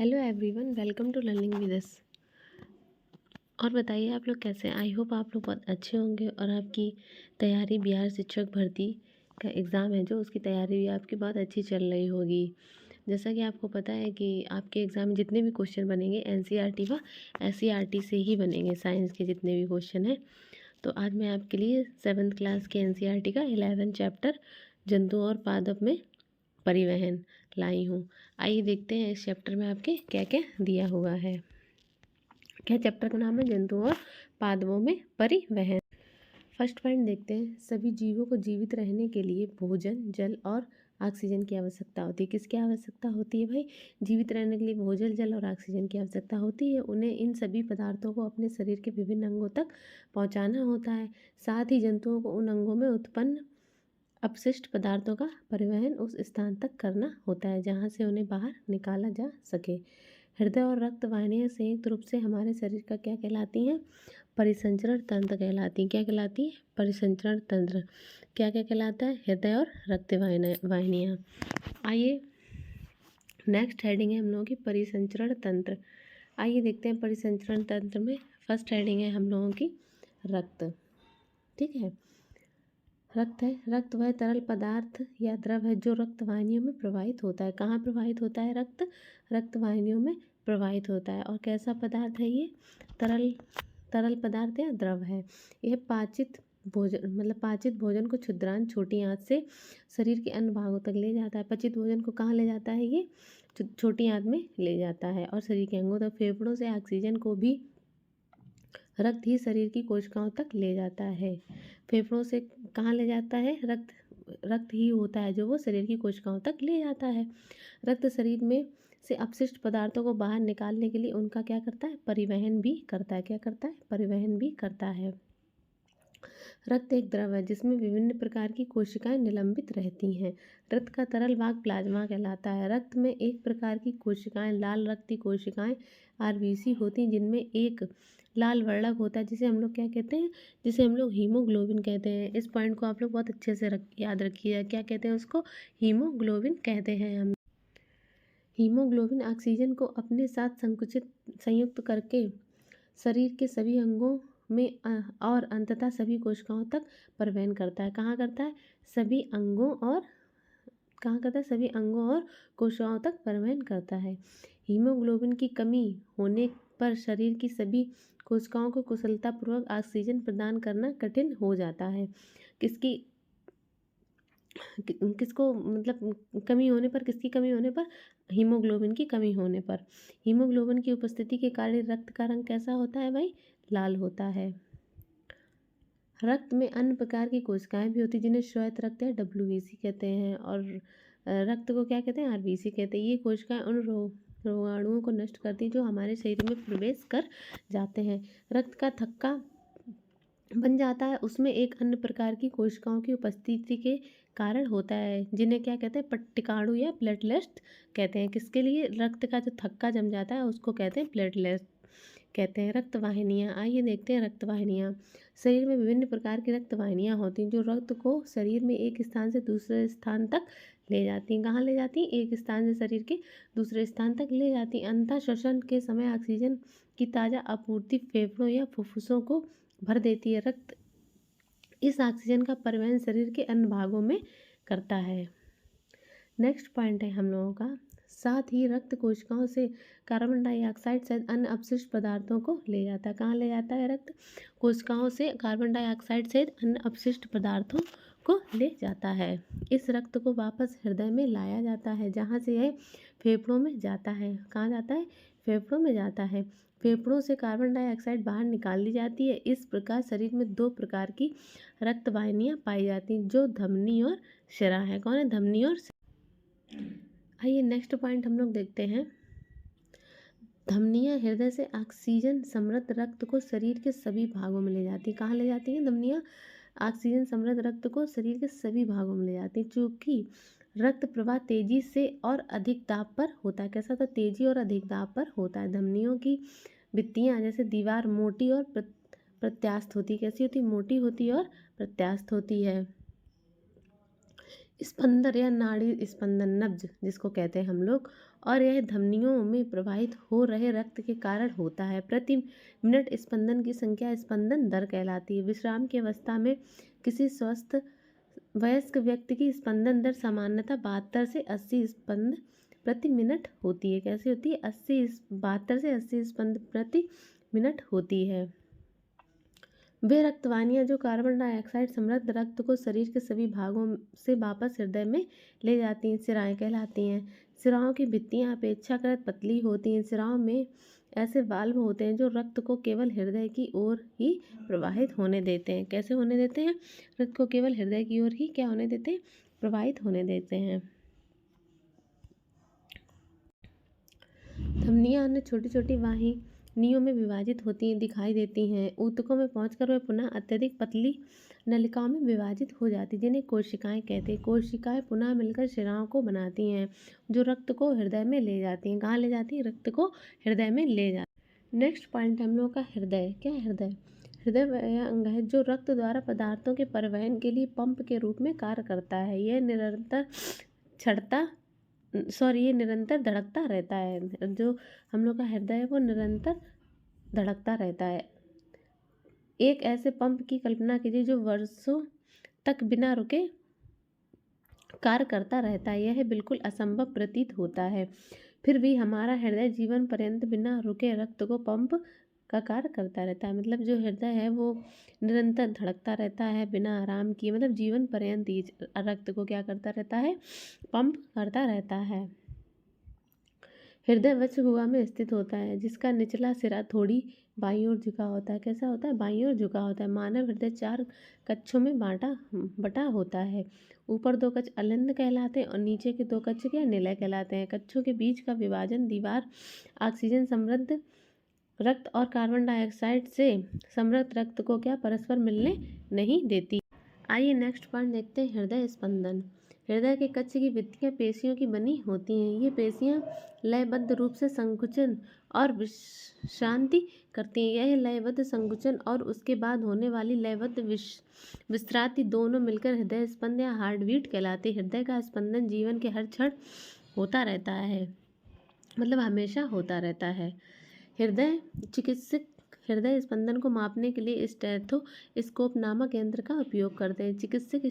Hello everyone, welcome to learning with us. और बताइए आप लोग कैसे हैं। आई होप आप लोग बहुत अच्छे होंगे और आपकी तैयारी बिहार शिक्षक भर्ती का एग्ज़ाम है जो उसकी तैयारी भी आपकी बहुत अच्छी चल रही होगी। जैसा कि आपको पता है कि आपके एग्ज़ाम में जितने भी क्वेश्चन बनेंगे एनसीईआरटी व एससीईआरटी से ही बनेंगे। साइंस के जितने भी क्वेश्चन हैं तो आज मैं आपके लिए 7th क्लास के एनसीईआरटी का 11 चैप्टर जंतु और पादप में परिवहन लाई हूँ। आइए देखते हैं इस चैप्टर में आपके क्या क्या दिया हुआ है। क्या चैप्टर का नाम है? जंतुओं और पादपों में परिवहन। फर्स्ट पॉइंट देखते हैं। सभी जीवों को जीवित रहने के लिए भोजन, जल और ऑक्सीजन की आवश्यकता होती है। किसकी आवश्यकता होती है भाई? जीवित रहने के लिए भोजन, जल और ऑक्सीजन की आवश्यकता होती है। उन्हें इन सभी पदार्थों को अपने शरीर के विभिन्न अंगों तक पहुंचाना होता है। साथ ही जंतुओं को उन अंगों में उत्पन्न अपशिष्ट पदार्थों का परिवहन उस स्थान तक करना होता है जहाँ से उन्हें बाहर निकाला जा सके। हृदय और रक्त वाहिनियाँ संयुक्त रूप से हमारे शरीर का क्या कहलाती हैं? परिसंचरण तंत्र कहलाती हैं। क्या कहलाती है? परिसंचरण तंत्र। क्या क्या कहलाता है? हृदय और रक्त वाहिनियाँ। आइए नेक्स्ट हेडिंग है हम लोगों की परिसंचरण तंत्र। आइए देखते हैं परिसंचरण तंत्र में फर्स्ट हेडिंग है हम लोगों की रक्त। ठीक है, रक्त है। रक्त वह तरल पदार्थ या द्रव है जो रक्त वाहिनियों में प्रवाहित होता है। कहाँ प्रवाहित होता है? रक्त वाहिनियों में प्रवाहित होता है। और कैसा पदार्थ है ये? तरल पदार्थ या द्रव है। यह पाचित भोजन को क्षुद्रांत छोटी आंत से शरीर के अन्य भागों तक ले जाता है। पचित भोजन को कहाँ ले जाता है? ये छोटी आंत में ले जाता है और शरीर के अंगों तक। फेफड़ों से ऑक्सीजन को भी रक्त ही शरीर की कोशिकाओं तक ले जाता है। फेफड़ों से कहाँ ले जाता है? रक्त ही होता है जो वो शरीर की कोशिकाओं तक ले जाता है। रक्त शरीर में से अपशिष्ट पदार्थों को बाहर निकालने के लिए उनका क्या करता है? परिवहन भी करता है। क्या करता है? परिवहन भी करता है। रक्त एक द्रव है जिसमें विभिन्न प्रकार की कोशिकाएं निलंबित रहती हैं। रक्त का तरल भाग प्लाज्मा कहलाता है। रक्त में एक प्रकार की कोशिकाएं लाल रक्त कोशिकाएं आरबीसी होती हैं जिनमें एक लाल वर्णक होता है जिसे हम लोग क्या कहते हैं? जिसे हम लोग हीमोग्लोबिन कहते हैं। इस पॉइंट को आप लोग बहुत अच्छे से याद रखिए। क्या कहते हैं उसको? हीमोग्लोबिन कहते हैं हम। हीमोग्लोबिन ऑक्सीजन को अपने साथ संयुक्त करके शरीर के सभी अंगों में और अंततः सभी कोशिकाओं तक परिवहन करता है। कहाँ करता है? सभी अंगों और कोशिकाओं तक परिवहन करता है। हीमोग्लोबिन की कमी होने पर शरीर की सभी कोशिकाओं को कुशलतापूर्वक ऑक्सीजन प्रदान करना कठिन हो जाता है। किसको कमी होने पर? किसकी कमी होने पर? हीमोग्लोबिन की कमी होने पर। हीमोग्लोबिन की उपस्थिति के कारण रक्त का रंग कैसा होता है भाई? लाल होता है। रक्त में अन्य प्रकार की कोशिकाएं भी होती हैं जिन्हें श्वेत रक्त या डब्ल्यूबीसी कहते हैं और रक्त को क्या कहते हैं? आरबीसी कहते हैं। ये कोशिकाएं उन रोगाणुओं को नष्ट करती हैं जो हमारे शरीर में प्रवेश कर जाते हैं। रक्त का थक्का बन जाता है उसमें एक अन्य प्रकार की कोशिकाओं की उपस्थिति के कारण होता है जिन्हें क्या कहते हैं? पट्टिकाणु या प्लेटलेट्स कहते हैं। किसके लिए? रक्त का जो थक्का जम जाता है उसको कहते हैं प्लेटलेट्स कहते हैं। रक्त वाहिनियाँ। आइए देखते हैं रक्त वाहिनियाँ। शरीर में विभिन्न प्रकार की रक्त वाहिनियाँ होती हैं जो रक्त को शरीर में एक स्थान से दूसरे स्थान तक ले जाती हैं। कहाँ ले जाती हैं? एक स्थान से शरीर के दूसरे स्थान तक ले जाती हैं। अंतः श्वसन के समय ऑक्सीजन की ताज़ा आपूर्ति फेफड़ों या फुफ्फुसों को भर देती है। रक्त इस ऑक्सीजन का परिवहन शरीर के अन्य भागों में करता है। नेक्स्ट पॉइंट है हम लोगों का। साथ ही रक्त कोशिकाओं से कार्बन डाइऑक्साइड सहित अन्य अपशिष्ट पदार्थों को ले जाता है। कहाँ ले जाता है? रक्त कोशिकाओं से कार्बन डाइऑक्साइड सहित अन्य अपशिष्ट पदार्थों को ले जाता है। इस रक्त को वापस हृदय में लाया जाता है जहाँ से यह फेफड़ों में जाता है। कहाँ जाता है? फेफड़ों में जाता है। फेफड़ों से कार्बन डाइऑक्साइड बाहर निकाल दी जाती है। इस प्रकार शरीर में 2 प्रकार की रक्त वाहिनियाँ पाई जाती हैं जो धमनी और शिरा है। कौन है? धमनी और आइए नेक्स्ट पॉइंट हम लोग देखते हैं। धमनियाँ हृदय से ऑक्सीजन समृद्ध रक्त को शरीर के सभी भागों में ले जाती हैं। कहाँ ले जाती हैं धमनियाँ? ऑक्सीजन समृद्ध रक्त को शरीर के सभी भागों में ले जाती हैं। चूँकि रक्त प्रवाह तेजी से और अधिक दाब पर होता है। कैसा? तो तेजी और अधिक दाब पर होता है। धमनियों की भित्तियाँ जैसे दीवार मोटी और प्रत्यास्थ होती। कैसी होती? मोटी होती और प्रत्यास्थ होती है। स्पंदन या नाड़ी स्पंदन नब्ज जिसको कहते हैं हम लोग और यह धमनियों में प्रवाहित हो रहे रक्त के कारण होता है। प्रति मिनट स्पंदन की संख्या स्पंदन दर कहलाती है। विश्राम की अवस्था में किसी स्वस्थ वयस्क व्यक्ति की स्पंदन दर सामान्यतः 72 से 80 स्पंद प्रति मिनट होती है। कैसे होती है? 72 से 80 स्पंद प्रति मिनट होती है। वे रक्तवाहिनियाँ जो कार्बन डाइऑक्साइड समृद्ध रक्त को शरीर के सभी भागों से वापस हृदय में ले जाती हैं, सिराएँ कहलाती हैं। सिराओं की भित्तियाँ अपेक्षाकृत पतली होती हैं। सिराओं में ऐसे वाल्व होते हैं जो रक्त को केवल हृदय की ओर ही प्रवाहित होने देते हैं। कैसे होने देते हैं? रक्त को केवल हृदय की ओर ही क्या होने देते हैं? प्रवाहित होने देते हैं। धमनियाँ अन्य छोटी छोटी वाहिनियों में विभाजित होती दिखाई देती हैं। ऊतकों में पहुंचकर वे पुनः अत्यधिक पतली नलिकाओं में विभाजित हो जाती, जिन्हें कोशिकाएं कहते हैं। कोशिकाएं पुनः मिलकर शिराओं को बनाती हैं जो रक्त को हृदय में ले जाती हैं। कहाँ ले जाती हैं? रक्त को हृदय में ले जाती। नेक्स्ट पॉइंट हम लोग का हृदय। क्या है हृदय? हृदय वह अंग है जो रक्त द्वारा पदार्थों के परिवहन के लिए पंप के रूप में कार्य करता है। ये निरंतर धड़कता रहता है। जो हम लोग का हृदय है वो निरंतर धड़कता रहता है। एक ऐसे पंप की कल्पना कीजिए जो वर्षों तक बिना रुके कार्य करता रहता है। यह बिल्कुल असंभव प्रतीत होता है, फिर भी हमारा हृदय जीवन पर्यंत बिना रुके रक्त को पंप का कार्य करता रहता है। मतलब जो हृदय है वो निरंतर धड़कता रहता है बिना आराम किए, मतलब जीवन पर्यंत ही रक्त को क्या करता रहता है? पंप करता रहता है। हृदय वक्ष गुहा में स्थित होता है, जिसका निचला सिरा थोड़ी बाईं ओर झुका होता है। कैसा होता है? बाईं ओर झुका होता है। मानव हृदय 4 कक्षों में बटा होता है। ऊपर 2 कक्ष अलिंद कहलाते हैं और नीचे के 2 कक्ष क्या? निलय कहलाते हैं। कक्षों के बीच का विभाजन दीवार ऑक्सीजन समृद्ध रक्त और कार्बन डाइऑक्साइड से समृद्ध रक्त को क्या परस्पर मिलने नहीं देती। आइए नेक्स्ट पॉइंट देखते हैं, हृदय स्पंदन। हृदय के कक्ष की भित्तियां पेशियों की बनी होती हैं। ये पेशियां लयबद्ध रूप से संकुचन और विश्रांति करती हैं। यह लयबद्ध संकुचन और उसके बाद होने वाली लयबद्ध विश्रांति दोनों मिलकर हृदय स्पंद या हार्ट बीट कहलाती है। हृदय का स्पंदन जीवन के हर क्षण होता रहता है, मतलब हमेशा होता रहता है। हृदय चिकित्सक हृदय स्पंदन को मापने के लिए स्टेथोस्कोप नामक यंत्र का उपयोग करते हैं। चिकित्सक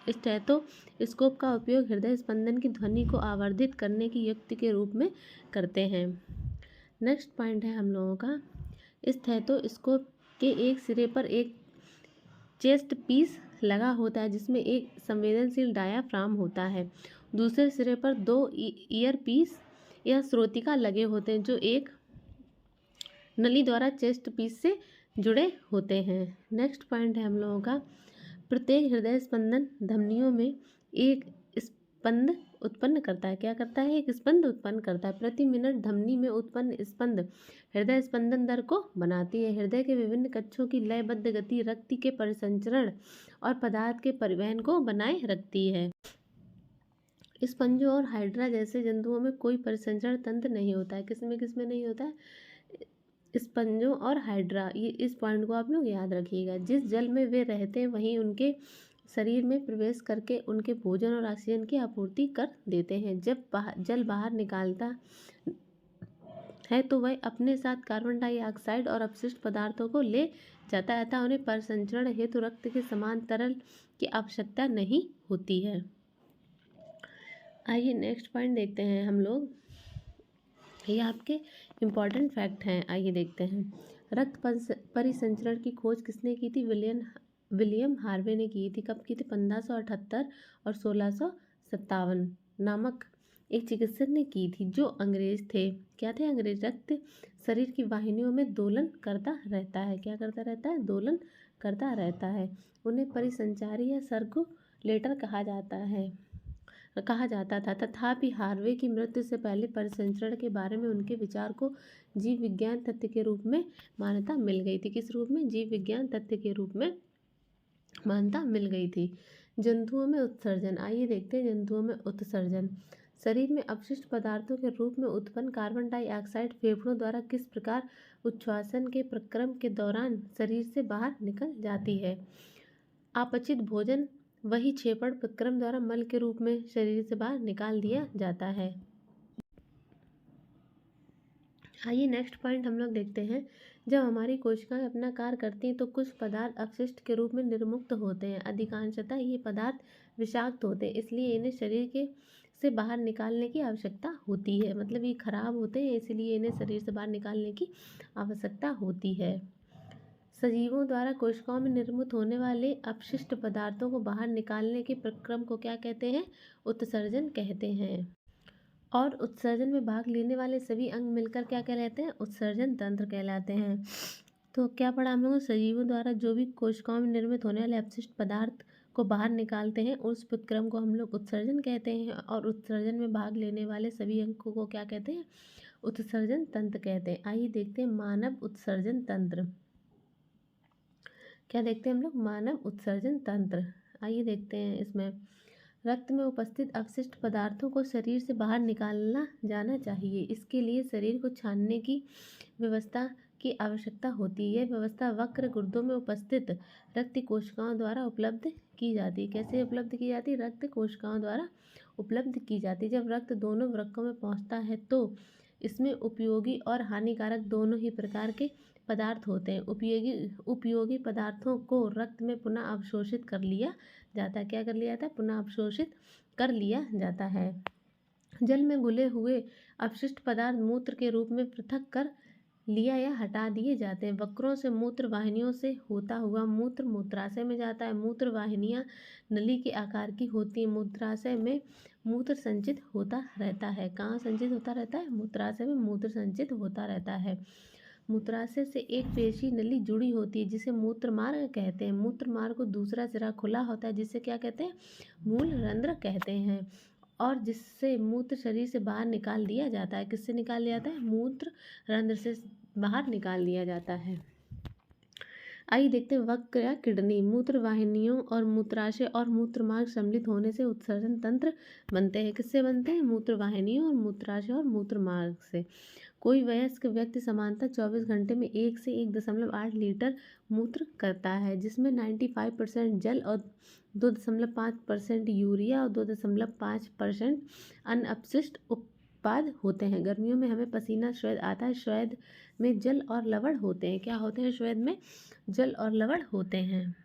स्टेथोस्कोप का उपयोग हृदय स्पंदन की ध्वनि को आवर्धित करने की युक्ति के रूप में करते हैं। नेक्स्ट पॉइंट है हम लोगों का, स्टेथोस्कोप के एक सिरे पर एक चेस्ट पीस लगा होता है जिसमें एक संवेदनशील डायाफ्राम होता है। दूसरे सिरे पर 2 ईयर पीस या श्रोतिका लगे होते हैं जो एक नली द्वारा चेस्ट पीस से जुड़े होते हैं। नेक्स्ट पॉइंट है हम लोगों का, प्रत्येक हृदय स्पंदन धमनियों में एक स्पंद उत्पन्न करता है। क्या करता है? एक स्पंद उत्पन्न करता है। प्रति मिनट धमनी में उत्पन्न स्पंद हृदय स्पंदन दर को बनाती है। हृदय के विभिन्न कक्षों की लयबद्ध गति रक्त के परिसंचरण और पदार्थ के परिवहन को बनाए रखती है। स्पंजों और हाइड्रा जैसे जंतुओं में कोई परिसंचरण तंत्र नहीं होता है। किसमें नहीं होता है? स्पंजों और हाइड्रा। ये इस पॉइंट को आप लोग याद रखिएगा। जिस जल में वे रहते हैं वहीं उनके शरीर में प्रवेश करके उनके भोजन और ऑक्सीजन की आपूर्ति कर देते हैं। जब जल बाहर निकालता है तो वह अपने साथ कार्बन डाइऑक्साइड और अपशिष्ट पदार्थों को ले जाता है, अतः उन्हें परिसंचरण हेतु रक्त के समान तरल की आवश्यकता नहीं होती है। आइए नेक्स्ट पॉइंट देखते हैं हम लोग, ये आपके इम्पॉर्टेंट फैक्ट हैं। आइए देखते हैं, रक्त परिसंचरण की खोज किसने की थी? विलियम हार्वे ने की थी। कब की थी? 1578 और 1657 नामक एक चिकित्सक ने की थी जो अंग्रेज थे। क्या थे? अंग्रेज। रक्त शरीर की वाहिनियों में दोलन करता रहता है। क्या करता रहता है? दोलन करता रहता है। उन्हें परिसंचारी या सर्कुलेटर कहा जाता था। तथापि हार्वे की मृत्यु से पहले परिसंचरण के बारे में उनके विचार को जीव विज्ञान तथ्य के रूप में मान्यता मिल गई थी। किस रूप में? जीव विज्ञान तथ्य के रूप में मान्यता मिल गई थी। जंतुओं में उत्सर्जन। आइए देखते हैं जंतुओं में उत्सर्जन। शरीर में अपशिष्ट पदार्थों के रूप में उत्पन्न कार्बन डाइऑक्साइड फेफड़ों द्वारा किस प्रकार उच्छ्वासन के प्रक्रम के दौरान शरीर से बाहर निकल जाती है? अपचित भोजन वही क्षेपण प्रक्रम द्वारा मल के रूप में शरीर से बाहर निकाल दिया जाता है। आइए नेक्स्ट पॉइंट हम लोग देखते हैं। जब हमारी कोशिकाएं अपना कार्य करती हैं तो कुछ पदार्थ अपशिष्ट के रूप में निर्मुक्त होते हैं। अधिकांशतः ये पदार्थ विषाक्त होते हैं, इसलिए इन्हें शरीर के से बाहर निकालने की आवश्यकता होती है। मतलब ये खराब होते हैं, इसलिए इन्हें शरीर से बाहर निकालने की आवश्यकता होती है। सजीवों द्वारा कोशिकाओं में निर्मित होने वाले अपशिष्ट पदार्थों को बाहर निकालने के प्रक्रम को क्या कहते हैं? उत्सर्जन कहते हैं। और उत्सर्जन में भाग लेने वाले सभी अंग मिलकर क्या कहलाते हैं? उत्सर्जन तंत्र कहलाते हैं। तो क्या पढ़ा हम लोगों? सजीवों द्वारा जो भी कोशिकाओं में निर्मित होने वाले अपशिष्ट पदार्थ को बाहर निकालते हैं उस प्रक्रम को हम लोग उत्सर्जन कहते हैं। और उत्सर्जन में भाग लेने वाले सभी अंगों को क्या कहते हैं? उत्सर्जन तंत्र कहते हैं। आइए देखते हैं मानव उत्सर्जन तंत्र। क्या देखते हैं हम लोग? मानव उत्सर्जन तंत्र। आइए देखते हैं इसमें। रक्त में उपस्थित अपशिष्ट पदार्थों को शरीर से बाहर निकालना जाना चाहिए। इसके लिए शरीर को छानने की व्यवस्था की आवश्यकता होती है। यह व्यवस्था वक्र गुर्दों में उपस्थित रक्त कोशिकाओं द्वारा उपलब्ध की जाती है। कैसे उपलब्ध की जाती है? रक्त कोशिकाओं द्वारा उपलब्ध की जाती है। जब रक्त दोनों वृक्कों में पहुंचता है तो इसमें उपयोगी और हानिकारक दोनों ही प्रकार के पदार्थ होते हैं। उपयोगी पदार्थों को रक्त में पुनः अवशोषित कर लिया जाता है। क्या कर लिया जाता है? पुनः अवशोषित कर लिया जाता है। जल में घुले हुए अपशिष्ट पदार्थ मूत्र के रूप में पृथक कर लिया या हटा दिए जाते हैं। वक्रों से मूत्र वाहिनियों से होता हुआ मूत्र मूत्राशय में जाता है। मूत्र वाहिनियां नली के आकार की होती हैं। मूत्राशय में मूत्र संचित होता रहता है। कहाँ संचित होता रहता है? मूत्राशय में मूत्र संचित होता रहता है। मूत्राशय से एक पेशी नली जुड़ी होती है जिसे मूत्रमार्ग कहते हैं। मूत्रमार्ग को दूसरा सिरा खुला होता है जिसे क्या कहते हैं? मूल रंध्र कहते हैं। और जिससे मूत्र शरीर से बाहर निकाल दिया जाता है। किससे निकाल लिया जाता है? मूत्र रंध्र से बाहर निकाल दिया जाता है। आइए देखते हैं वक्र या किडनी। मूत्र वाहिनियों और मूत्राशय और मूत्रमार्ग सम्मिलित होने से उत्सर्जन तंत्र बनते हैं। किससे बनते हैं? मूत्र वाहिनियों और मूत्राशय और मूत्रमार्ग से। कोई वयस्क व्यक्ति सामान्यतः 24 घंटे में 1 से 1.8 लीटर मूत्र करता है, जिसमें 95% जल और 2.5% यूरिया और 2.5% अन्य अपशिष्ट उत्पाद होते हैं। गर्मियों में हमें पसीना श्वेद आता है। श्वेद में जल और लवण होते हैं। क्या होते हैं? श्वेद में जल और लवण होते हैं।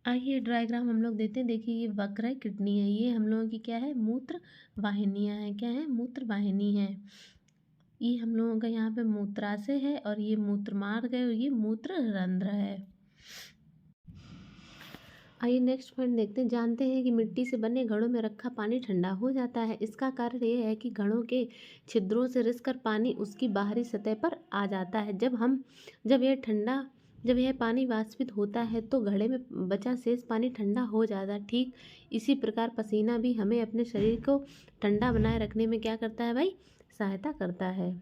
आइए डायग्राम हम लोग देते हैं। देखिए ये वक्र है, किडनी है। ये हम लोगों की क्या है? मूत्र वाहिनियाँ हैं। क्या है? मूत्र वाहिनी है। ये हम लोगों का यहाँ पे मूत्राशय है और ये मूत्रमार्ग है और ये मूत्र रंध्र है। आइए नेक्स्ट पॉइंट देखते हैं। जानते हैं कि मिट्टी से बने घड़ों में रखा पानी ठंडा हो जाता है। इसका कारण ये है कि घड़ों के छिद्रों से रिसकर पानी उसकी बाहरी सतह पर आ जाता है। जब यह पानी वाष्पित होता है तो घड़े में बचा शेष पानी ठंडा हो जाता है। ठीक इसी प्रकार पसीना भी हमें अपने शरीर को ठंडा बनाए रखने में क्या करता है भाई? सहायता करता है।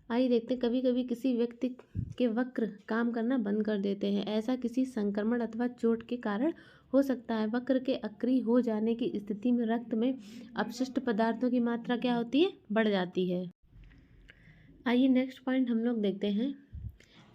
आइए देखते हैं। कभी कभी किसी व्यक्ति के वक्र काम करना बंद कर देते हैं। ऐसा किसी संक्रमण अथवा चोट के कारण हो सकता है। वक्र के अक्रिय हो जाने की स्थिति में रक्त में अपशिष्ट पदार्थों की मात्रा क्या होती है? बढ़ जाती है। आइए नेक्स्ट पॉइंट हम लोग देखते हैं।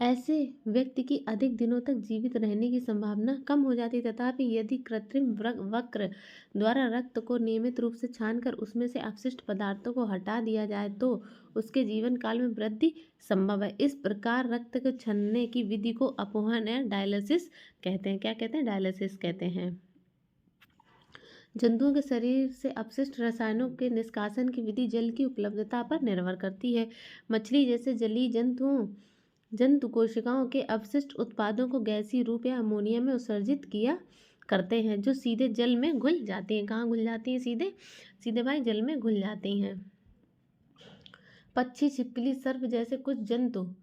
ऐसे व्यक्ति की अधिक दिनों तक जीवित रहने की संभावना कम हो जाती है। तथापि यदि कृत्रिम वक्र द्वारा रक्त को नियमित रूप से छानकर उसमें से अपशिष्ट पदार्थों को हटा दिया जाए तो उसके जीवन काल में वृद्धि संभव है। इस प्रकार रक्त को छानने की विधि को अपवहन या डायलिसिस कहते हैं। क्या कहते हैं? डायलिसिस कहते हैं। जंतुओं के शरीर से अपशिष्ट रसायनों के निष्कासन की विधि जल की उपलब्धता पर निर्भर करती है। मछली जैसे जलीय जंतु कोशिकाओं के अपशिष्ट उत्पादों को गैसीय रूप या अमोनिया में उत्सर्जित किया करते हैं, जो सीधे जल में घुल जाती हैं। कहाँ घुल जाती हैं? सीधे सीधे भाई जल में घुल जाती हैं। पक्षी, छिपकली, सर्प जैसे कुछ जंतु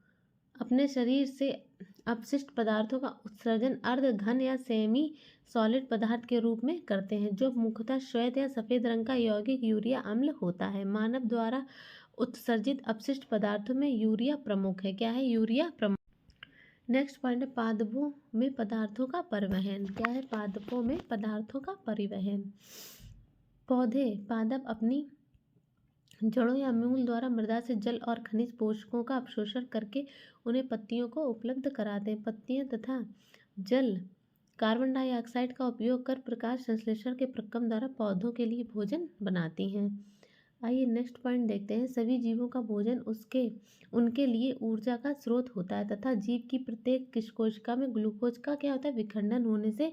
अपने शरीर से अपशिष्ट पदार्थों का उत्सर्जन अर्ध घन या सेमी सॉलिड पदार्थ के रूप में करते हैं, जो मुख्यतः श्वेत या सफ़ेद रंग का यौगिक यूरिया अम्ल होता है। मानव द्वारा उत्सर्जित अपशिष्ट पदार्थों में यूरिया प्रमुख है। क्या है? यूरिया प्रमुख। नेक्स्ट पॉइंट है पादपों में पदार्थों का परिवहन। क्या है? पादपों में पदार्थों का परिवहन। पादप अपनी जड़ों या मूल द्वारा मृदा से जल और खनिज पोषकों का अवशोषण करके उन्हें पत्तियों को उपलब्ध कराते हैं। पत्तियां तथा जल कार्बन डाइऑक्साइड का उपयोग कर प्रकाश संश्लेषण के प्रक्रम द्वारा पौधों के लिए भोजन बनाती हैं। आइए नेक्स्ट पॉइंट देखते हैं। सभी जीवों का भोजन उनके लिए ऊर्जा का स्रोत होता है तथा जीव की प्रत्येक कोशिका में ग्लूकोज का क्या होता है, विखंडन होने से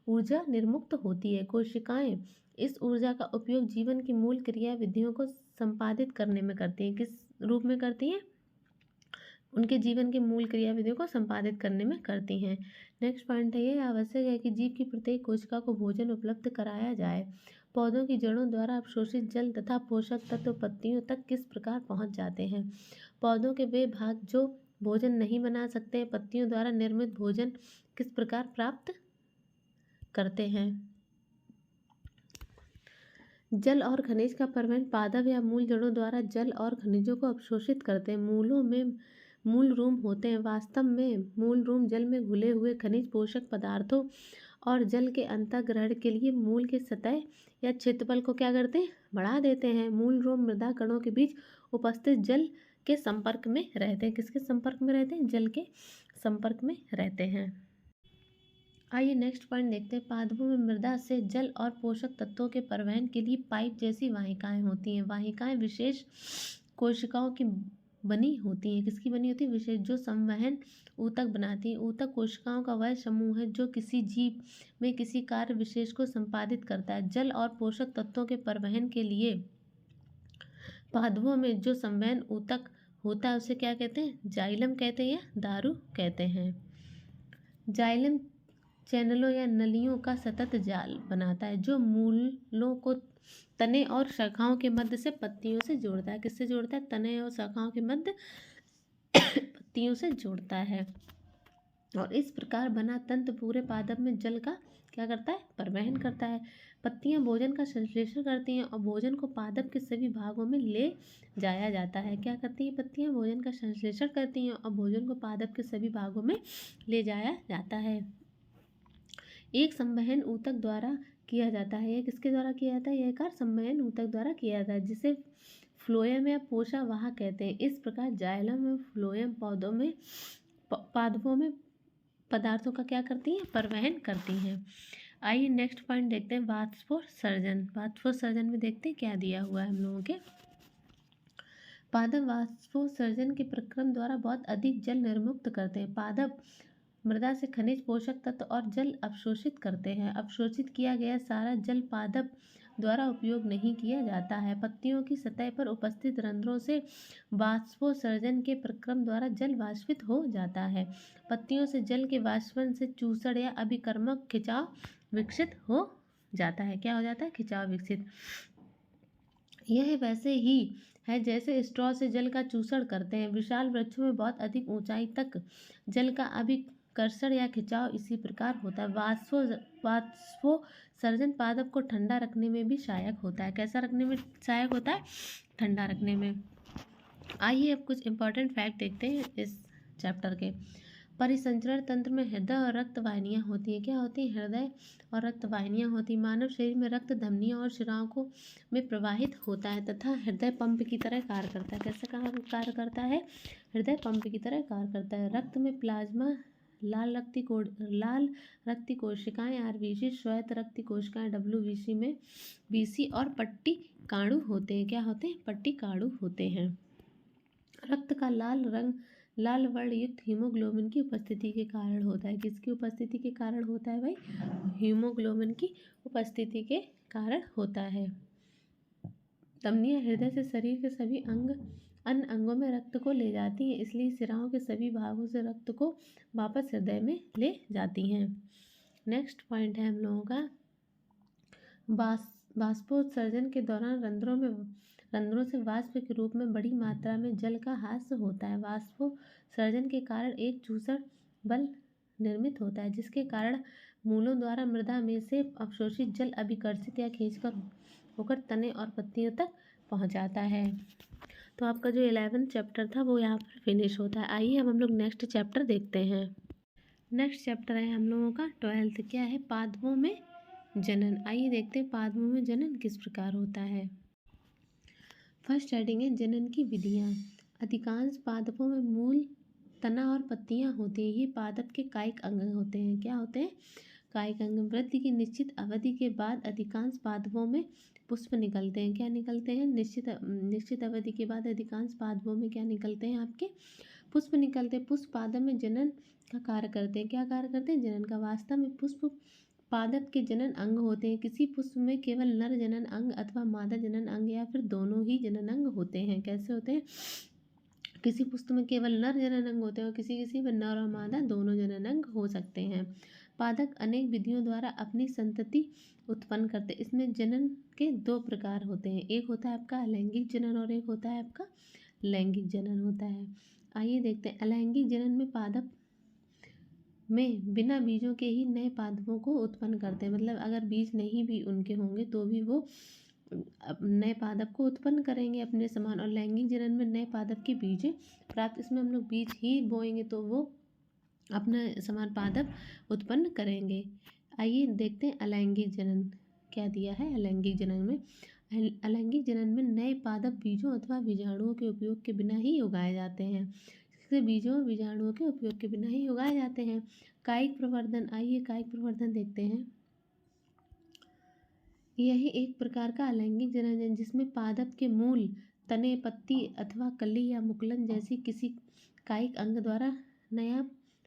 ऊर्जा निर्मुक्त होती है। कोशिकाएं इस ऊर्जा का उपयोग जीवन की मूल क्रिया विधियों को संपादित करने में करती हैं। किस रूप में करती हैं? उनके जीवन की मूल क्रियाविधियों को संपादित करने में करती हैं। नेक्स्ट पॉइंट है, ये आवश्यक है कि जीव की प्रत्येक कोशिका को भोजन उपलब्ध कराया जाए। पौधों की जड़ों द्वारा अवशोषित जल तथा पोषक तत्व पत्तियों तक किस प्रकार पहुंच जाते हैं? पौधों के वे भाग जो भोजन नहीं बना सकते पत्तियों द्वारा निर्मित भोजन किस प्रकार प्राप्त करते हैं? जल और खनिज का परिवहन पादप या मूल जड़ों द्वारा जल और खनिजों को अवशोषित करते हैं। मूलों में मूल रूम होते हैं। वास्तव में मूल रूम जल में घुले हुए खनिज पोषक पदार्थों और जल के अंतर्ग्रहण के लिए मूल के सतह या क्षेत्रफल को क्या करते हैं, बढ़ा देते हैं। मूल रूम मृदा कणों के बीच उपस्थित जल के संपर्क में रहते हैं। किसके संपर्क में रहते हैं? जल के संपर्क में रहते हैं। आइए नेक्स्ट पॉइंट देखते हैं। पादपों में मृदा से जल और पोषक तत्वों के परिवहन के लिए पाइप जैसी वाहिकाएं होती हैं। वाहिकाएं विशेष कोशिकाओं की बनी होती हैं। किसकी बनी होती है? विशेष, जो संवहन ऊतक बनाती हैं। ऊतक कोशिकाओं का वह समूह है जो किसी जीव में किसी कार्य विशेष को संपादित करता है। जल और पोषक तत्वों के परिवहन के लिए पादपों में जो संवहन ऊतक होता है उसे क्या कहते हैं? जाइलम कहते हैं या दारू कहते हैं। जाइलम चैनलों या नलियों का सतत जाल बनाता है जो मूलों को तने और शाखाओं के मध्य से पत्तियों से जोड़ता है। किससे जोड़ता है? तने और शाखाओं के मध्य पत्तियों से जोड़ता है। और इस प्रकार बना तंत्र पूरे पादप में जल का क्या करता है? परिवहन करता है। पत्तियां भोजन का संश्लेषण करती हैं और भोजन को पादप के सभी भागों में ले जाया जाता है। क्या करती हैं? पत्तियां भोजन का संश्लेषण करती हैं और भोजन को पादप के सभी भागों में ले जाया जाता है। एक संवहन ऊतक द्वारा किया जाता है। यह किसके द्वारा किया जाता है? यह कार्य संवहन ऊतक द्वारा किया जाता है जिसे फ्लोएम या पोषावाह कहते हैं। इस प्रकार जाइलम और फ्लोएम पादपों में पदार्थों का क्या करती हैं? परिवहन करती हैं। आइए नेक्स्ट पॉइंट देखते हैं। वाष्पोत्सर्जन। वाष्पोत्सर्जन में देखते हैं क्या दिया हुआ है हम लोगों के। पादप वाष्पोत्सर्जन के प्रक्रम द्वारा बहुत अधिक जल निर्मुक्त करते हैं। पादप मृदा से खनिज, पोषक तत्व और जल अवशोषित करते हैं। अवशोषित किया गया सारा जल पादप द्वारा उपयोग नहीं किया जाता है। पत्तियों की सतह पर उपस्थित रंध्रों से वाष्पोत्सर्जन के प्रक्रम द्वारा जल वाष्पित हो जाता है। पत्तियों से जल के वाष्पन से चूसड़ या अभिकर्मक खिंचाव विकसित हो जाता है। क्या हो जाता है? खिंचाव विकसित। यह वैसे ही है जैसे स्ट्रॉ से जल का चूसड़ करते हैं। विशाल वृक्षों में बहुत अधिक ऊंचाई तक जल का अभिकर्षण या खिंचाव इसी प्रकार होता है। वाष्पोत्सर्जन पादप को ठंडा रखने में भी सहायक होता है। कैसा रखने में सहायक होता है? ठंडा रखने में। आइए अब कुछ इंपॉर्टेंट फैक्ट देखते हैं इस चैप्टर के। परिसंचरण तंत्र में हृदय और रक्त वाहिनियाँ होती हैं। क्या होती हैं? हृदय और रक्त वाहिनियाँ होती हैं। मानव शरीर में रक्त धमनियों और शिराओं को में प्रवाहित होता है तथा हृदय पंप की तरह कार्य करता है। कैसे कार्य करता है? हृदय पंप की तरह कार्य करता है। रक्त में प्लाज्मा, लाल रक्त कोशिकाएं आरबीसी, श्वेत रक्त कोशिकाएं डब्ल्यूबीसी में बीसी और पट्टी काणु होते हैं। क्या होते हैं? पट्टी काणु होते हैं। रक्त का लाल वर्ण युक्त हीमोग्लोबिन की उपस्थिति के कारण होता है। किसकी उपस्थिति के कारण होता है भाई? हीमोग्लोबिन की उपस्थिति के कारण होता है। धमनियां हृदय से शरीर के सभी अन्य अंगों में रक्त को ले जाती हैं, इसलिए सिराओं के सभी भागों से रक्त को वापस हृदय में ले जाती हैं। नेक्स्ट पॉइंट है हम लोगों का वाष्पोत्सर्जन के दौरान रंध्रों से वाष्प के रूप में बड़ी मात्रा में जल का ह्रास होता है। वाष्पोत्सर्जन के कारण एक चूसड़ बल निर्मित होता है जिसके कारण मूलों द्वारा मृदा में से अवशोषित जल अभिकर्षित या खींचकर होकर तने और पत्तियों तक पहुंच जाता है। तो आपका जो 11th चैप्टर था वो यहाँ पर फिनिश होता है। आइए अब हम लोग नेक्स्ट चैप्टर देखते हैं। नेक्स्ट चैप्टर है हम लोगों का 12th। क्या है? पादपों में जनन। आइए देखते हैं पादपों में जनन किस प्रकार होता है। फर्स्ट हेडिंग है जनन की विधियाँ। अधिकांश पादपों में मूल, तना और पत्तियाँ होती हैं। ये पादप के कायिक अंग होते हैं। क्या होते हैं? कायिक अंग। वृद्धि की निश्चित अवधि के बाद अधिकांश पादपों में पुष्प निकलते हैं। क्या निकलते हैं? निश्चित अवधि के बाद अधिकांश पादपों में क्या निकलते हैं? आपके पुष्प निकलते हैं। पुष्प पादप में जनन का कार्य करते हैं। क्या कार्य करते हैं? जनन का। वास्तव में पुष्प पादप के जनन अंग होते हैं। किसी पुष्प में केवल नर जनन अंग अथवा मादा जनन अंग या फिर दोनों ही जनन अंग होते हैं। कैसे होते हैं? किसी पुष्प में केवल नर जनन अंग होते हैं और किसी में नर और मादा दोनों जनन अंग हो सकते हैं। पादप अनेक विधियों द्वारा अपनी संतति उत्पन्न करते हैं। इसमें जनन के दो प्रकार होते हैं। एक होता है आपका अलैंगिक जनन और एक होता है आपका लैंगिक जनन होता है। आइए देखते हैं। अलैंगिक जनन में पादप में बिना बीजों के ही नए पादपों को उत्पन्न करते हैं। मतलब अगर बीज नहीं भी उनके होंगे तो भी वो नए पादप को उत्पन्न करेंगे अपने समान। और लैंगिक जनन में नए पादप के बीज प्राप्त, इसमें हम लोग बीज ही बोएंगे तो वो अपना समान पादप उत्पन्न करेंगे। आइए देखते हैं अलैंगिक जनन क्या दिया है। अलैंगिक जनन में नए पादप बीजों अथवा बीजाणुओं के उपयोग के बिना ही उगाए जाते हैं। बीजों और बीजाणुओं के उपयोग के बिना ही उगाए जाते हैं। कायिक प्रवर्धन। आइए कायिक प्रवर्धन देखते हैं। यही एक प्रकार का अलैंगिक जनन है जिसमें पादप के मूल, तने, पत्ती अथवा कली या मुकुलन जैसी किसी कायिक अंग द्वारा नया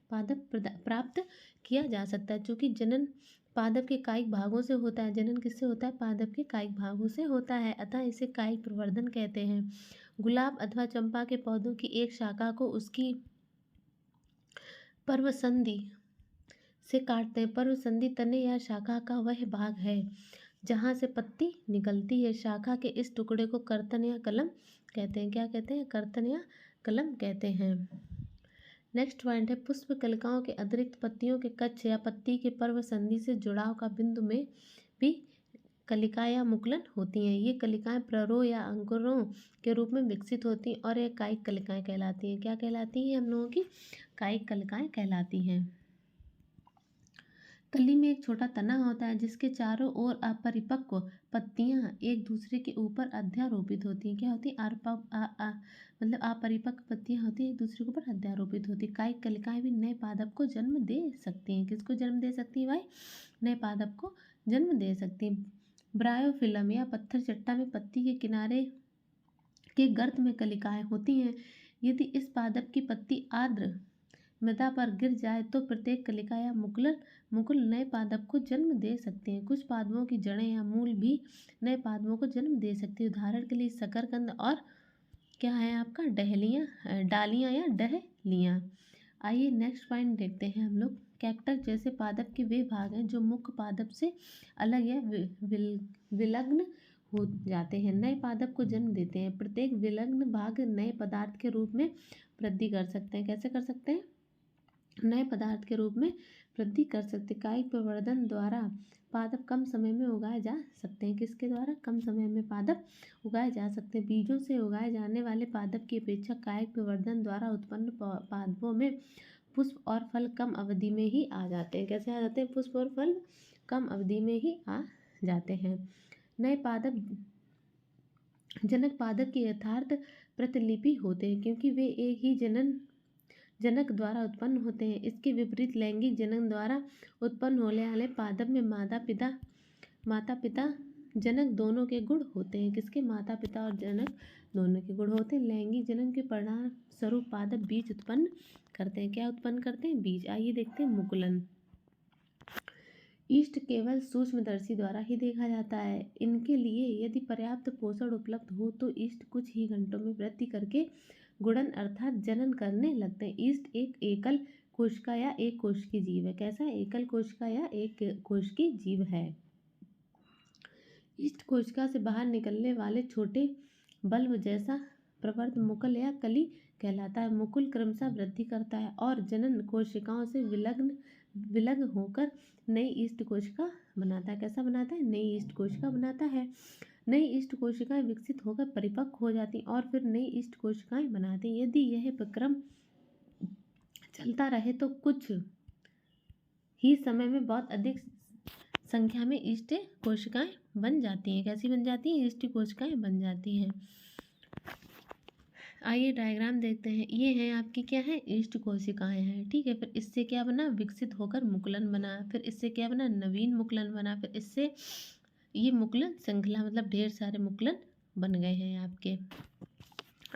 पादप प्राप्त किया जा सकता है। चूँकि जनन पादप के कायिक भागों से होता है। जनन किससे होता है? पादप के कायिक भागों से होता है, अतः इसे कायिक प्रवर्धन कहते हैं। गुलाब अथवा चंपा के पौधों की एक शाखा को उसकी पर्वसंधि से काटते हैं। पर्वसंधि तने या शाखा का वह भाग है जहाँ से पत्ती निकलती है। शाखा के इस टुकड़े को कर्तन या कलम कहते हैं। क्या कहते हैं? कर्तन या कलम कहते हैं। नेक्स्ट पॉइंट है पुष्प कलिकाओं के अतिरिक्त पत्तियों के कक्ष या पत्ती के पर्वसंधि से जुड़ाव का बिंदु में भी कलिका या मुकुलन होती हैं। ये कलिकाएं प्ररों या अंकुरों के रूप में विकसित होती हैं और ये कायिक कलिकाएं कहलाती हैं। क्या कहलाती हैं? हम लोगों की कायिक कलिकाएं कहलाती हैं। कली में एक छोटा तना होता है जिसके चारों ओर अपरिपक्व पत्तियां एक दूसरे के ऊपर अध्यारोपित होती हैं। क्या होती है? मतलब अपरिपक्व पत्तियां होती हैं एक दूसरे के ऊपर अध्यारोपित होती है। कायिक कलिकाएं भी नए पादप को जन्म दे सकती हैं। किसको जन्म दे सकती है भाई? नए पादप को जन्म दे सकती हैं। ब्रायोफिलम या पत्थर चट्टा में पत्ती के किनारे के गर्त में कलिकाएं होती हैं। यदि इस पादप की पत्ती आर्द्र मृदा पर गिर जाए तो प्रत्येक कलिका या मुकुल नए पादप को जन्म दे सकते हैं। कुछ पादपों की जड़ें या मूल भी नए पादपों को जन्म दे सकती है। उदाहरण के लिए शकरकंद और क्या है आपका डालियाँ या डहलियाँ। आइए नेक्स्ट पॉइंट देखते हैं हम लोग। कैक्टस जैसे पादप के वे भाग हैं जो मुख्य पादप से अलग या विलग्न हो जाते हैं, नए पादप को जन्म देते हैं। प्रत्येक विलग्न भाग नए पदार्थ के रूप में वृद्धि कर सकते हैं। कैसे कर सकते हैं? नए पदार्थ के रूप में वृद्धि कर सकते। कायिक प्रवर्धन द्वारा पादप कम समय में उगाए जा सकते हैं। किसके द्वारा? कम समय में पादप उगाए जा सकते हैं। बीजों से उगाए जाने वाले पादप की अपेक्षा कायिक प्रवर्धन द्वारा उत्पन्न पादपों में पुष्प और फल कम अवधि में ही आ जाते हैं। कैसे आ जाते हैं? पुष्प और फल कम अवधि में ही आ जाते हैं। नए पादप जनक पादप की यथार्थ प्रतिलिपि होते हैं क्योंकि वे एक ही जनक द्वारा उत्पन्न होते हैं। इसके विपरीत लैंगिक जनन द्वारा उत्पन्न होने वाले पादप में माता पिता जनक दोनों के गुण होते हैं। किसके? माता पिता और जनक दोनों के गुण होते हैं। लैंगिक जनन के परिणाम स्वरूप पादप बीज उत्पन्न करते हैं। क्या उत्पन्न करते हैं? बीज। आइए देखते हैं मुकुलन। ईस्ट केवल सूक्ष्मदर्शी द्वारा ही देखा जाता है। इनके लिए यदि पर्याप्त पोषण उपलब्ध हो तो ईस्ट कुछ ही घंटों में वृद्धि करके गुणन अर्थात जनन करने लगते हैं। ईस्ट एक एकल कोशिका या एक कोशिकीय जीव है। कैसा? एकल कोशिका या एक कोशिकीय जीव है। ईस्ट कोशिका से बाहर निकलने वाले छोटे बल्ब जैसा प्रवर्ध मुकुल या कली कहलाता है। मुकुल क्रमशः वृद्धि करता है और जनन कोशिकाओं से विलग होकर नई ईस्ट कोशिका बनाता है। कैसा बनाता है? नई ईस्ट कोशिका बनाता है। नई ईस्ट कोशिकाएं विकसित होकर परिपक्व हो जाती और फिर नई ईस्ट कोशिकाएं बनाती हैं। यदि यह प्रक्रम चलता रहे तो कुछ ही समय में बहुत अधिक संख्या में ईस्ट कोशिकाएं बन जाती हैं। कैसी बन जाती हैं? ईस्ट कोशिकाएं बन जाती हैं। आइए डायग्राम देखते हैं। ये हैं आपकी क्या है, ईस्ट कोशिकाएं हैं, ठीक है। फिर इससे क्या बना, विकसित होकर मुकुलन बना। फिर इससे क्या बना, नवीन मुकुलन बना। फिर इससे ये मुकुलन श्रृंखला, मतलब ढेर सारे मुकुलन बन गए हैं आपके।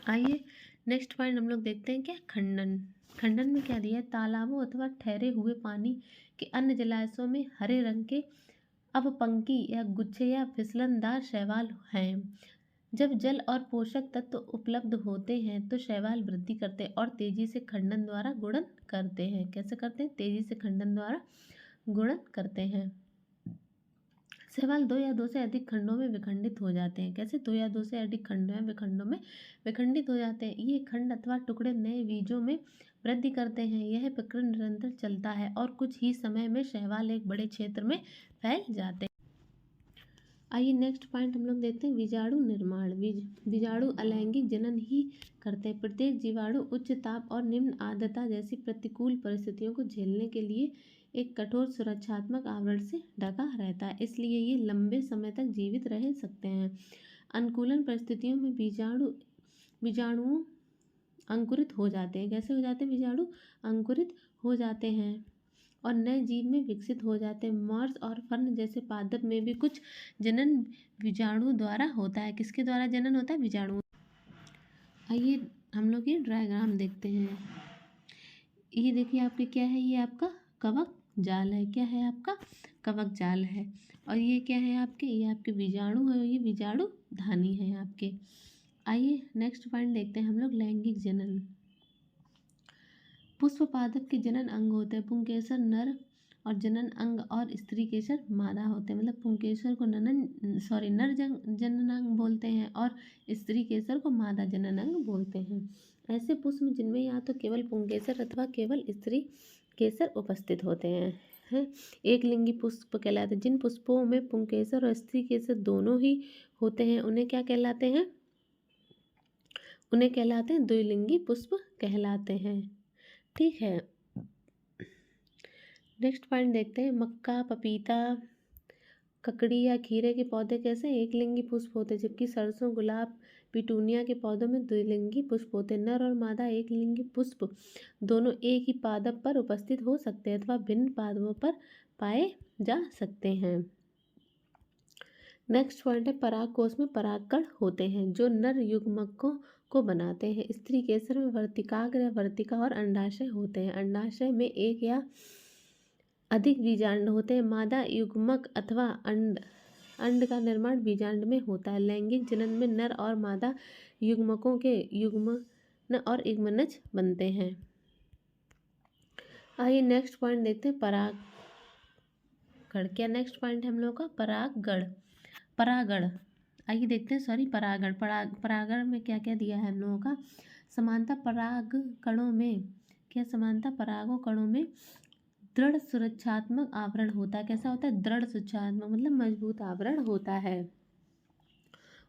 आइए नेक्स्ट पॉइंट हम लोग देखते हैं, क्या खंडन। खंडन में क्या दिया है, तालाबों अथवा ठहरे हुए पानी के अन्य जलाशयों में हरे रंग के अवपंकी या गुच्छे या फिसलनदार शैवाल हैं। जब जल और पोषक तत्व उपलब्ध होते हैं तो शैवाल वृद्धि करते हैं और तेजी से खंडन द्वारा गुणन करते हैं। कैसे करते हैं, तेजी से खंडन द्वारा गुणन करते हैं। शैवाल दो या दो से अधिक खंडों में विखंडित हो जाते हैं। कैसे, दो या दो से अधिक खंडों में विखंडित हो जाते हैं। ये खंड अथवा टुकड़े नए बीजों में वृद्धि करते हैं। यह प्रक्रिया निरंतर चलता है और कुछ ही समय में शैवाल एक बड़े क्षेत्र में फैल जाते हैं। आइए नेक्स्ट पॉइंट हम लोग देखते हैं, बीजाणु निर्माण। बीजाणु अलैंगिक जनन ही करते हैं। प्रत्येक जीवाणु उच्च ताप और निम्न आर्द्रता जैसी प्रतिकूल परिस्थितियों को झेलने के लिए एक कठोर सुरक्षात्मक आवरण से ढका रहता है, इसलिए ये लंबे समय तक जीवित रह सकते हैं। अनुकूलन परिस्थितियों में बीजाणु अंकुरित हो जाते हैं। कैसे हो जाते हैं, बीजाणु अंकुरित हो जाते हैं और नए जीव में विकसित हो जाते हैं। मॉर्स और फर्न जैसे पादप में भी कुछ जनन बीजाणु द्वारा होता है। किसके द्वारा जनन होता है, बीजाणु। आइए हम लोग ये डायग्राम देखते हैं। ये देखिए आपके क्या है, ये आपका कवक जाल है। क्या है, आपका कवक जाल है। और ये क्या है आपके, ये आपके बीजाणु है, ये बीजाणु धानी है आपके। आइए नेक्स्ट पॉइंट देखते हैं हम लोग, लैंगिक जनन। पुष्प पादप के जनन अंग होते हैं। पुंकेसर नर और जनन अंग और स्त्री केसर मादा होते हैं। मतलब पुंकेसर को नर जननांग बोलते हैं और स्त्री केसर को मादा जननांग बोलते हैं। ऐसे पुष्प जिनमें या तो केवल पुंकेसर अथवा केवल स्त्री केसर उपस्थित होते हैं एक लिंगी पुष्प कहलाते हैं। जिन पुष्पों में पुंकेसर और स्त्री केसर दोनों ही होते हैं उन्हें क्या कहलाते हैं, उन्हें कहलाते हैं द्विलिंगी पुष्प कहलाते हैं, ठीक है। नेक्स्ट पॉइंट देखते हैं, मक्का, पपीता, ककड़ी या खीरे के पौधे कैसे एक लिंगी पुष्प होते हैं, जबकि सरसों, गुलाब, पिटूनिया के पौधों में द्विलिंगी पुष्प होते हैं। नर और मादा एक लिंगी पुष्प दोनों एक ही पादप पर उपस्थित हो सकते हैं अथवा भिन्न पादपों पर पाए जा सकते हैं। नेक्स्ट पॉइंट है, परागकोश में परागकण होते हैं जो नर युग्मकों को बनाते हैं। स्त्री केसर में वर्तिकाग्र या वर्तिका और अंडाशय होते हैं। अंडाशय में एक या अधिक बीजांड होते हैं। मादा युग्मक अथवा अंड का निर्माण बीजांड में होता है। लैंगिक जनन में नर और मादा युग्मकों के युग्मन और युग्मनज बनते हैं। आइए नेक्स्ट पॉइंट देखते हैं, परागण। क्या नेक्स्ट पॉइंट है हम लोग का, परागण। परागण आइए देखते हैं, परागण। परागण में क्या क्या दिया है हम लोगों का, समानता पराग कणों में क्या, समानता परागों कणों में दृढ़ सुरक्षात्मक आवरण होता है। कैसा होता है, दृढ़ सुरक्षात्मक मतलब मजबूत आवरण होता है।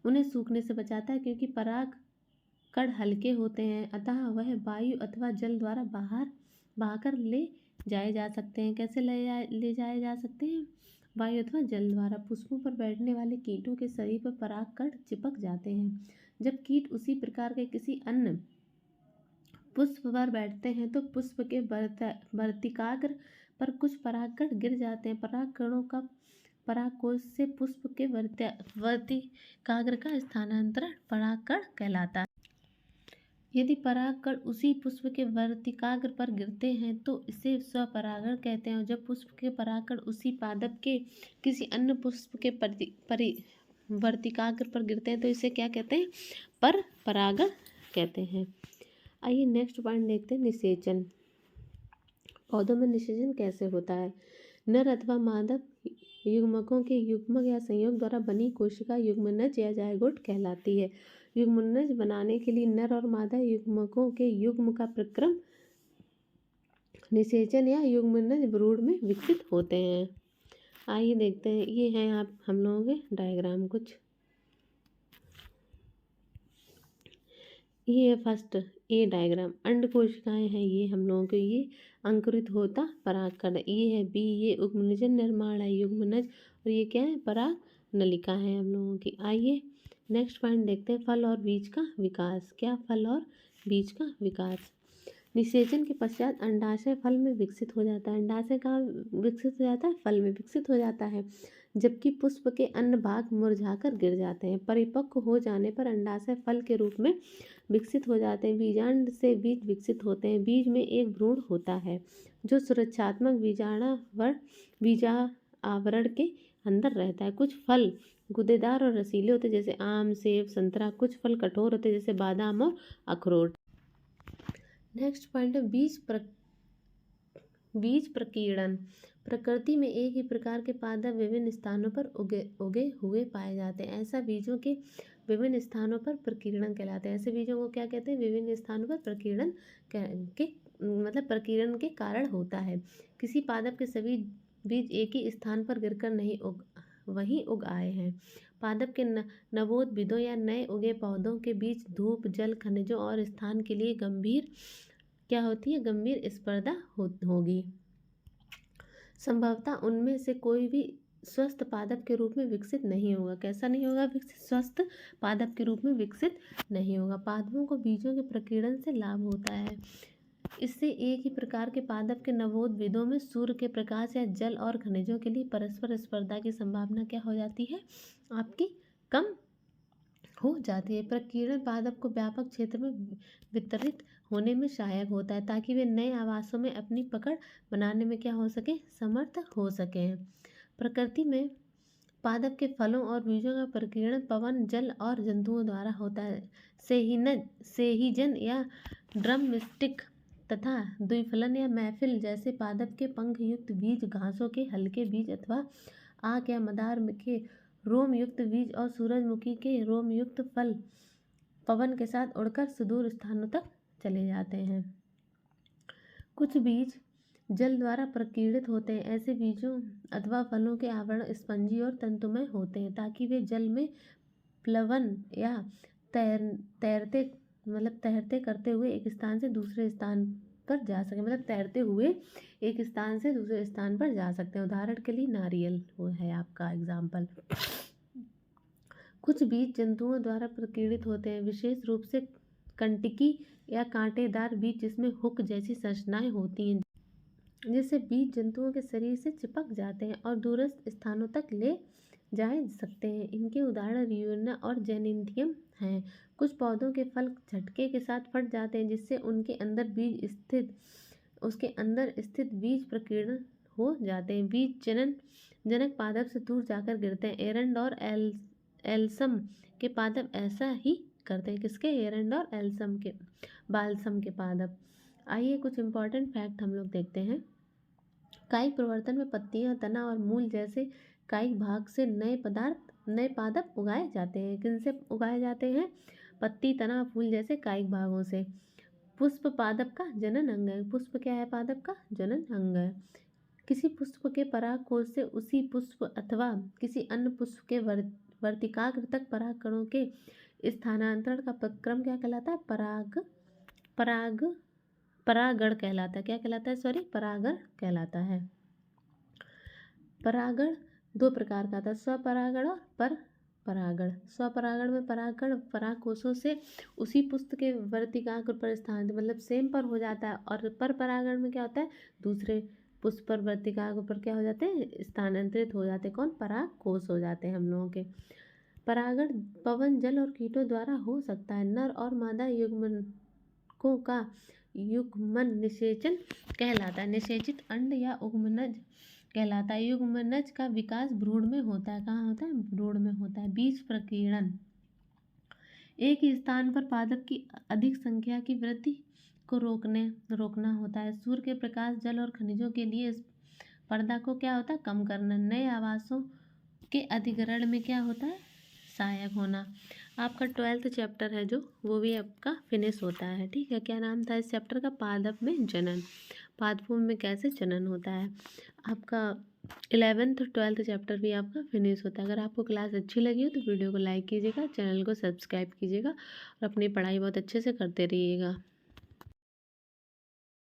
उन्हें सूखने से बचाता है क्योंकि पराग कण हल्के होते हैं, अतः वह वायु अथवा जल द्वारा बहाकर ले जाए जा सकते हैं। कैसे ले जाए जा सकते हैं, वायु अथवा जल द्वारा। पुष्पों पर बैठने वाले कीटों के शरीर पर परागकण चिपक जाते हैं। जब कीट उसी प्रकार के किसी अन्य पुष्प पर बैठते हैं तो पुष्प के वर्तिकाग्र पर कुछ परागकण गिर जाते हैं। परागकणों का परागकोश से पुष्प के वर्तिकाग्र का स्थानांतरण परागकण कहलाता है। यदि परागकण उसी पुष्प के वर्तिकाग्र पर गिरते हैं तो इसे स्वपरागण कहते हैं। और जब पुष्प के परागकण उसी पादप के किसी अन्य पुष्प के वर्तिकाग्र पर गिरते हैं तो इसे क्या कहते हैं, पर परागण कहते हैं। आइए नेक्स्ट पॉइंट देखते हैं, निषेचन। पौधों में निषेचन कैसे होता है, नर अथवा मादा युग्मकों के युग्मक या संयोग द्वारा बनी कोशिका युग्मनज या जायगोट कहलाती है। युग्मनज बनाने के लिए नर और मादा युग्मकों के युग्म का प्रक्रम निषेचन या युग्मनज भ्रूण में विकसित होते हैं। आइए देखते हैं, ये हैं आप हम लोगों के डायग्राम कुछ। ये फर्स्ट ए डायग्राम, अंड कोशिकाएं हैं ये हम लोगों के, ये अंकुरित होता परागकण। ये है बी, ये युग्मनज निर्माण है युग्मनज, और ये क्या है, पराग नलिका है हम लोगों की। आइए नेक्स्ट पॉइंट देखते हैं, फल और बीज का विकास। क्या फल और बीज का विकास? निषेचन के पश्चात अंडाशय फल में विकसित हो जाता है। अंडाशय कहाँ विकसित हो जाता है? फल में विकसित हो जाता है, जबकि पुष्प के अन्य भाग मुरझाकर गिर जाते हैं। परिपक्व हो जाने पर अंडाशय फल के रूप में विकसित हो जाते हैं। बीजांड से बीज विकसित होते हैं। बीज में एक भ्रूण होता है जो सुरक्षात्मक बीजा आवरण के अंदर रहता है। कुछ फल गूदेदार और रसीले होते हैं जैसे आम, सेब, संतरा। कुछ फल कठोर होते हैं जैसे बादाम और अखरोट। नेक्स्ट पॉइंट है बीज प्रकीर्णन। प्रकृति में एक ही प्रकार के पादप विभिन्न स्थानों पर उगे हुए पाए जाते हैं। ऐसा बीजों के विभिन्न स्थानों पर प्रकीर्णन कहलाते हैं। ऐसे बीजों को क्या कहते हैं? विभिन्न स्थानों पर प्रकीर्णन के मतलब प्रकीर्णन के कारण होता है। किसी पादप के सभी बीज एक ही स्थान पर गिरकर नहीं वहीं उग आए हैं। पादप के नवोत्पादों या नए उगे पौधों के बीच धूप, जल, खनिजों और स्थान के लिए गंभीर स्पर्धा होगी। संभवतः उनमें से कोई भी स्वस्थ पादप के रूप में विकसित नहीं होगा। कैसा नहीं होगा? विकसित स्वस्थ पादप के रूप में विकसित नहीं होगा। पादपों को बीजों के प्रकीर्णन से लाभ होता है। इससे एक ही प्रकार के पादप के नवोत्पादों में सूर्य के प्रकाश या जल और खनिजों के लिए परस्पर स्पर्धा की संभावना क्या हो जाती है? आपकी कम हो जाती है। प्रकीर्णन पादप को व्यापक क्षेत्र में वितरित होने में सहायक होता है ताकि वे नए आवासों में अपनी पकड़ बनाने में क्या हो सके? समर्थ हो सके। प्रकृति में पादप के फलों और बीजों का प्रकीर्णन पवन, जल और जंतुओं द्वारा होता है। सेहीजन या ड्रम स्टिक तथा द्विफलन या महफिल जैसे पादप के पंख युक्त बीज, घासों के हल्के बीज अथवा आक या मदार के रोम युक्त बीज और सूरजमुखी के रोम युक्त फल पवन के साथ उड़कर सुदूर स्थानों तक चले जाते हैं। कुछ बीज जल द्वारा प्रकीर्णित होते हैं। ऐसे बीजों अथवा फलों के आवरण स्पंजी और तंतुमय होते हैं ताकि वे जल में प्लवन या तैरते करते हुए एक स्थान से दूसरे स्थान पर जा सके। मतलब तैरते हुए एक स्थान से दूसरे स्थान पर जा सकते हैं। उदाहरण के लिए नारियल वो है आपका एग्जाम्पल। कुछ बीज जंतुओं द्वारा प्रकीर्णित होते हैं, विशेष रूप से कंटिकी या कांटेदार बीज जिसमें हुक जैसी संरचनाएं होती हैं, जिससे बीज जंतुओं के शरीर से चिपक जाते हैं और दूरस्थ स्थानों तक ले जाए सकते हैं। इनके उदाहरण रियूना और जेनिंथियम हैं। कुछ पौधों के फल झटके के साथ फट जाते हैं जिससे उसके अंदर स्थित बीज प्रकीर्णन हो जाते हैं। बीज जनक पादप से दूर जाकर गिरते हैं। एरंड और एल्सम के पादप ऐसा ही करते हैं। किसके? एरंड और एल्सम के, बालसम के पादप। आइए कुछ इंपॉर्टेंट फैक्ट हम लोग देखते हैं। कायिक प्रवर्तन में पत्तियां, तना और मूल जैसे कायिक भाग से नए पादप उगाए जाते हैं। किनसे उगाए जाते हैं? पत्ती, तना, फूल जैसे कायिक भागों से। पुष्प पादप का जनन अंग है। पुष्प क्या है? पादप का जनन अंग है। किसी पुष्प के परागकोश से उसी पुष्प अथवा किसी अन्य पुष्प के वर्तिकाग्र तक परागकणों के स्थानांतरण का क्रम क्या कहलाता है? परागण कहलाता है। क्या कहलाता है? परागण कहलाता है। परागण दो प्रकार का था, स्वपरागण और परपरागण। स्वपरागण में परागकण परागकोशों से उसी पुष्प के वर्तिकाग्र पर स्थानांतरित मतलब सेम पर हो जाता है, और परपरागण में क्या होता है? दूसरे पुष्प पर वर्तिकाग्र पर क्या हो जाते हैं? स्थानांतरित हो जाते हैं। कौन? परागकोश हो जाते हैं हम लोगों के। परागण पवन, जल और कीटों द्वारा हो सकता है। नर और मादा युग्मकों का युग्मन निषेचन कहलाता है। निषेचित अंड या उगमनज कहलाता है। युग्मनज का विकास भ्रूण में होता है। कहाँ होता है? भ्रूण में होता है। बीज प्रकीर्णन एक ही स्थान पर पादप की अधिक संख्या की वृद्धि को रोकना होता है। सूर्य के प्रकाश, जल और खनिजों के लिए पर्दा को क्या होता है? कम करना। नए आवासों के अधिग्रहण में क्या होता है? सहायक होना। आपका 12th चैप्टर है जो वो भी आपका फिनिश होता है। ठीक है, क्या नाम था इस चैप्टर का? पादप में जनन। पादपों में कैसे जनन होता है। आपका 11th 12th चैप्टर भी आपका फिनिश होता है। अगर आपको क्लास अच्छी लगी हो तो वीडियो को लाइक कीजिएगा, चैनल को सब्सक्राइब कीजिएगा और अपनी पढ़ाई बहुत अच्छे से करते रहिएगा।